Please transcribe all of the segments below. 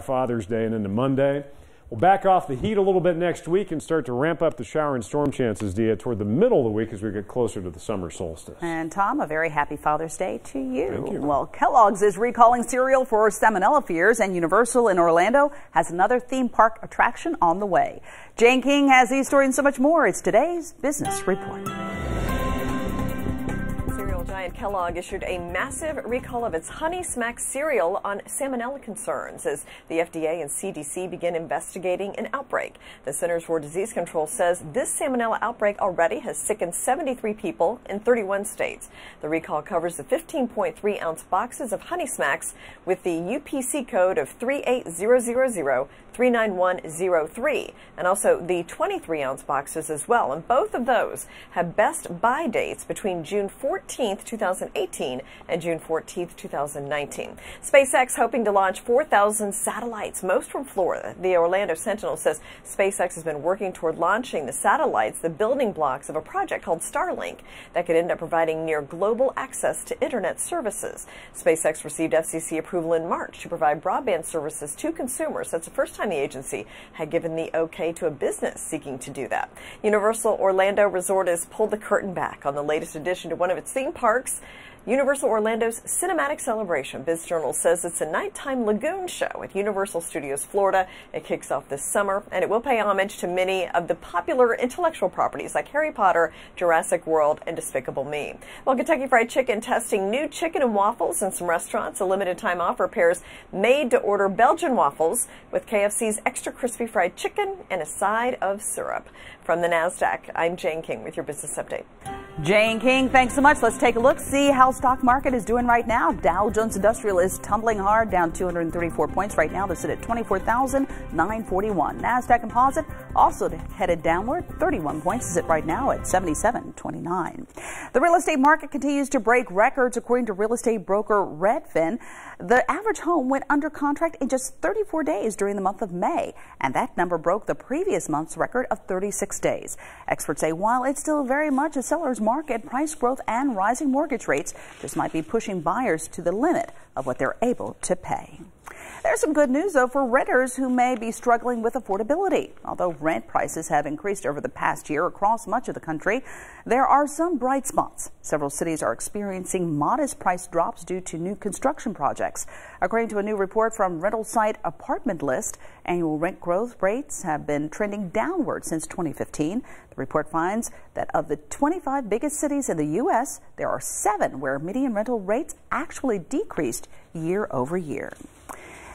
Father's Day and into Monday. We'll back off the heat a little bit next week and start to ramp up the shower and storm chances, Dia, toward the middle of the week as we get closer to the summer solstice. And Tom, a very happy Father's Day to you. Thank you. Well, Kellogg's is recalling cereal for salmonella fears, and Universal in Orlando has another theme park attraction on the way. Jane King has these stories and so much more. It's today's Business Report. Giant Kellogg issued a massive recall of its Honey Smacks cereal on salmonella concerns as the FDA and CDC begin investigating an outbreak. The Centers for Disease Control says this salmonella outbreak already has sickened 73 people in 31 states. The recall covers the 15.3-ounce boxes of Honey Smacks with the UPC code of 38000-39103 and also the 23-ounce boxes as well. And both of those have best buy dates between June 14th, 2018 and June 14th, 2019. SpaceX hoping to launch 4,000 satellites, most from Florida. The Orlando Sentinel says SpaceX has been working toward launching the satellites, the building blocks of a project called Starlink that could end up providing near global access to internet services. SpaceX received FCC approval in March to provide broadband services to consumers. That's the first time the agency had given the okay to a business seeking to do that. Universal Orlando Resort has pulled the curtain back on the latest addition to one of its theme parks, Universal Orlando's Cinematic Celebration. Biz Journal says it's a nighttime lagoon show at Universal Studios Florida. It kicks off this summer, and it will pay homage to many of the popular intellectual properties like Harry Potter, Jurassic World, and Despicable Me. Well, Kentucky Fried Chicken testing new chicken and waffles in some restaurants. A limited time offer pairs made-to-order Belgian waffles with KFC's extra crispy fried chicken and a side of syrup. From the NASDAQ, I'm Jane King with your business update. Jane King, thanks so much. Let's take a look, see how stock market is doing right now. Dow Jones Industrial is tumbling hard, down 234 points right now to sit at 24,941. NASDAQ Composite also headed downward, 31 points to sit right now at 77.29. The real estate market continues to break records according to real estate broker Redfin. The average home went under contract in just 34 days during the month of May, and that number broke the previous month's record of 36 days. Experts say while it's still very much a seller's market, price growth and rising mortgage rates just might be pushing buyers to the limit of what they're able to pay. There's some good news, though, for renters who may be struggling with affordability. Although rent prices have increased over the past year across much of the country, there are some bright spots. Several cities are experiencing modest price drops due to new construction projects. According to a new report from rental site Apartment List, annual rent growth rates have been trending downward since 2015. The report finds that of the 25 biggest cities in the U.S., there are 7 where median rental rates actually decreased year over year.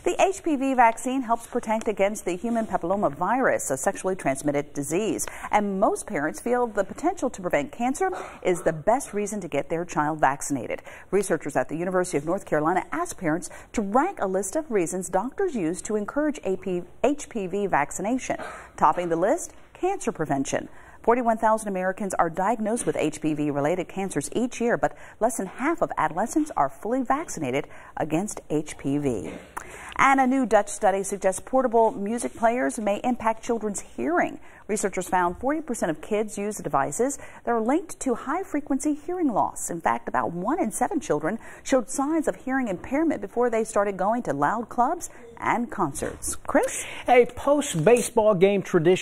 The HPV vaccine helps protect against the human papillomavirus, a sexually transmitted disease. And most parents feel the potential to prevent cancer is the best reason to get their child vaccinated. Researchers at the University of North Carolina asked parents to rank a list of reasons doctors use to encourage HPV vaccination. Topping the list, cancer prevention. 41,000 Americans are diagnosed with HPV-related cancers each year, but less than half of adolescents are fully vaccinated against HPV. And a new Dutch study suggests portable music players may impact children's hearing. Researchers found 40% of kids use the devices that are linked to high-frequency hearing loss. In fact, about 1 in 7 children showed signs of hearing impairment before they started going to loud clubs and concerts. Chris? A post-baseball game tradition.